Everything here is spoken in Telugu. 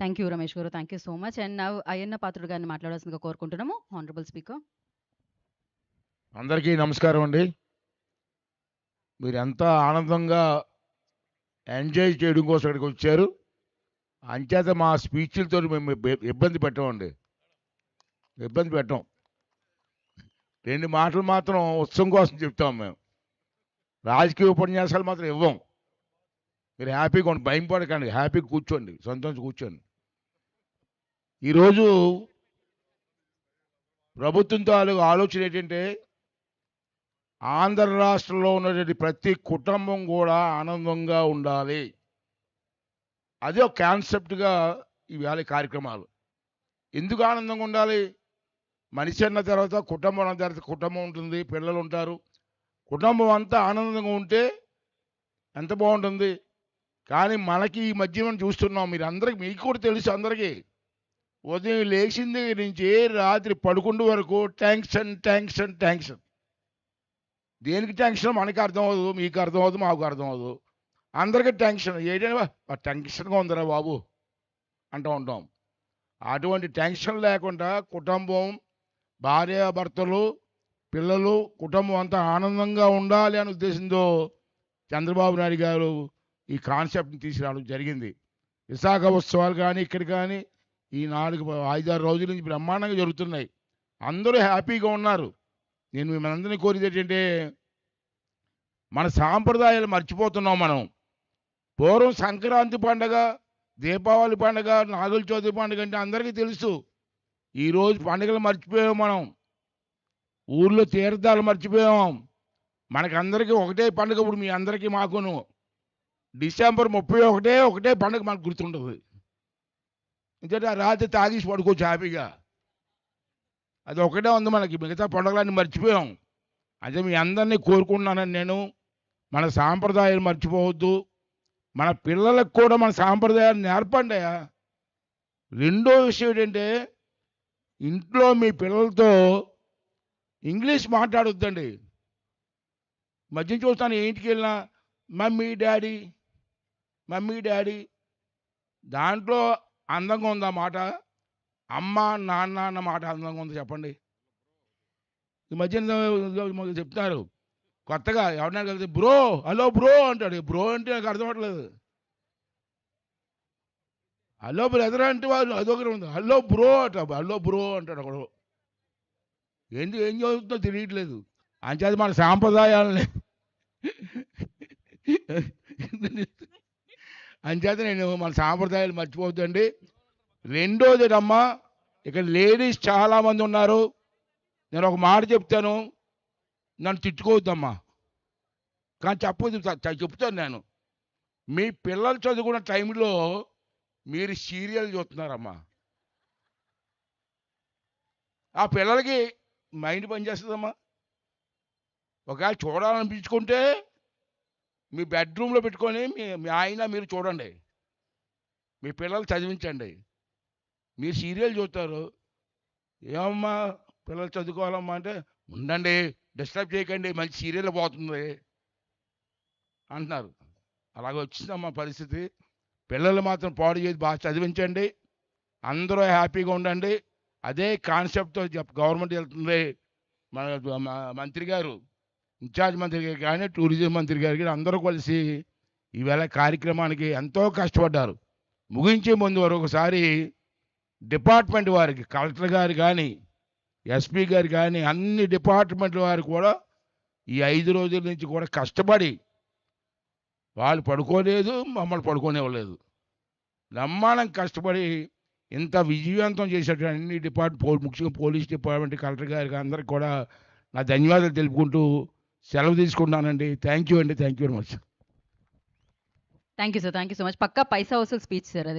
Thank you Ramesh garu. Thank you so much. And now Ayyanna Patrudu గారిని మాట్లాడాల్సిందిగా కోరుకుంటున్నాము. Honourable speaker. అందరికీ నమస్కారం అండి. మీరు ఎంత ఆనందంగా ఎంజాయ్ చేయడం కోసం ఇక్కడికి వచ్చారు. అంచేత మా స్పీచ్లతో మేము ఇబ్బంది పెట్టమండి. ఇబ్బంది పెట్టం. 2 మాటలు మాత్రం ఉత్సవం కోసం చెప్తాం మేము. రాజకీయ ఉపన్యాసాలు మాత్రం ఇవ్వం. మీరు హ్యాపీగా ఉండి భయం పడకండి. హ్యాపీగా కూర్చోండి, సంతోషంగా కూర్చోండి. ఈరోజు ప్రభుత్వం తాలూకు ఆలోచన ఏంటంటే ఆంధ్ర రాష్ట్రంలో ఉన్నటువంటి ప్రతి కుటుంబం కూడా ఆనందంగా ఉండాలి. అదే ఒక కాన్సెప్ట్గా ఇవాళ కార్యక్రమాలు. ఎందుకు ఆనందంగా ఉండాలి? మనిషి అన్న తర్వాత కుటుంబం అన్న తర్వాత కుటుంబం ఉంటుంది, పిల్లలు ఉంటారు. కుటుంబం అంతా ఆనందంగా ఉంటే ఎంత బాగుంటుంది. కానీ మనకి ఈ మధ్య మనం చూస్తున్నాం, మీరు అందరికి, మీకు కూడా తెలుసు అందరికీ, ఉదయం లేచిన దగ్గర నుంచి రాత్రి పడుకుండే వరకు ట్యాంక్షన్ ట్యాంక్షన్ ట్యాంక్షన్. దేనికి టెన్షన్ మనకి అర్థం అవ్వదు, మీకు అర్థం అవ్వదు, మాకు అర్థం అవ్వదు. అందరికీ టెన్షన్. ఏంటంటే టెన్షన్గా ఉందిరా బాబు అంటూ ఉంటాం. అటువంటి టెన్షన్ లేకుండా కుటుంబం, భార్యాభర్తలు, పిల్లలు, కుటుంబం అంతా ఆనందంగా ఉండాలి అనే ఉద్దేశంతో చంద్రబాబు నాయుడు గారు ఈ కాన్సెప్ట్ని తీసుకురావడం జరిగింది. విశాఖ ఉత్సవాలు కానీ ఇక్కడ కానీ ఈ 5-6 రోజుల నుంచి బ్రహ్మాండంగా జరుగుతున్నాయి. అందరూ హ్యాపీగా ఉన్నారు. నేను మిమ్మల్ని అందరినీ కోరేది ఏంటంటే, మన సాంప్రదాయాలు మర్చిపోతున్నాం మనం. పూర్వం సంక్రాంతి పండగ, దీపావళి పండగ, నాగుల చవితి పండుగ అంటే అందరికీ తెలుసు. ఈరోజు పండుగలు మర్చిపోయాం మనం. ఊర్లో తీర్థాలు మర్చిపోయాం. మనకందరికీ ఒకటే పండుగ. ఇప్పుడు మీ అందరికీ మాకును డిసెంబర్ 31 ఒకటే పండుగ మనకు గుర్తుంటుంది. ఎందుకంటే ఆ రాత్రి తాగేసి పడుకోవచ్చు హ్యాపీగా. అది ఒకటే ఉంది మనకి. మిగతా పండుగలన్నీ మర్చిపోయాం. అదే మీ అందరినీ కోరుకుంటున్నానని నేను. మన సాంప్రదాయాలు మర్చిపోవద్దు. మన పిల్లలకు కూడా మన సాంప్రదాయాలు నేర్పండి. రెండో విషయం ఏంటంటే, ఇంట్లో మీ పిల్లలతో ఇంగ్లీష్ మాట్లాడొద్దండి. మధ్య చూస్తాను, ఇంటికి వెళ్ళినా మమ్మీ డాడీ మమ్మీ డాడీ. దాంట్లో అందంగా ఉందా మాట? అమ్మ నాన్న అన్న మాట అందంగా ఉంది చెప్పండి. ఈ మధ్యన చెప్తున్నారు కొత్తగా, ఎవరైనా కలిసి బ్రో, హలో బ్రో అంటాడు. బ్రో అంటే నాకు అర్థం అవ్వట్లేదు. హలో బ్రదర్ అంటే వాళ్ళు అదొకటి ఉంది. హలో బ్రో అంట, హలో బ్రో అంటాడు ఒకడు. ఏం చదువుతుందో తెలియట్లేదు. అంచేది మన సాంప్రదాయాలని అంచేత నేను మన సాంప్రదాయాలు మర్చిపోవద్దండి. రెండోది అమ్మా, ఇక్కడ లేడీస్ చాలామంది ఉన్నారు. నేను ఒక మాట చెప్తాను, నన్ను తిట్టుకోవద్దమ్మా, కానీ చెప్తాను నేను. మీ పిల్లలు చదువుకున్న టైంలో మీరు సీరియల్ చూస్తున్నారమ్మా. ఆ పిల్లలకి మైండ్ పనిచేస్తుందమ్మా. ఒకవేళ చూడాలనిపించుకుంటే మీ బెడ్రూమ్లో పెట్టుకొని మీ ఆయన మీరు చూడండి. మీ పిల్లలు చదివించండి. మీరు సీరియల్ చూస్తారు. ఏమమ్మా పిల్లలు చదువుకోవాలమ్మా అంటే, ఉండండి డిస్టర్బ్ చేయకండి, మంచి సీరియల్ పోతుంది అంటున్నారు. అలాగే వచ్చిందమ్మా పరిస్థితి. పిల్లలు మాత్రం పాడు చేసి బాగా చదివించండి. అందరూ హ్యాపీగా ఉండండి. అదే కాన్సెప్ట్తో గవర్నమెంట్ వెళ్తుంది. మన మంత్రి గారు, ఇన్ఛార్జ్ మంత్రి గారు కానీ, టూరిజం మంత్రి గారు కానీ అందరూ కలిసి ఈవేళ కార్యక్రమానికి ఎంతో కష్టపడ్డారు. ముగించే ముందు ఒకసారి డిపార్ట్మెంట్ వారికి, కలెక్టర్ గారు కానీ, ఎస్పీ గారు కానీ, అన్ని డిపార్ట్మెంట్ల వారు కూడా ఈ 5 రోజుల నుంచి కూడా కష్టపడి వాళ్ళు పడుకోలేదు, మమ్మల్ని పడుకోనివ్వలేదు. బ్రహ్మాండం కష్టపడి ఇంత విజయవంతం చేసేటువంటి అన్ని ముఖ్యంగా పోలీస్ డిపార్ట్మెంట్, కలెక్టర్ గారికి అందరికి కూడా నా ధన్యవాదాలు తెలుపుకుంటూ సెలవు తీసుకుంటానండి. థ్యాంక్ యూ అండి. Thank you very much. Thank you sir. Thank you so much. పక్కా పైసా వసూలు స్పీచ్ సార్ అది.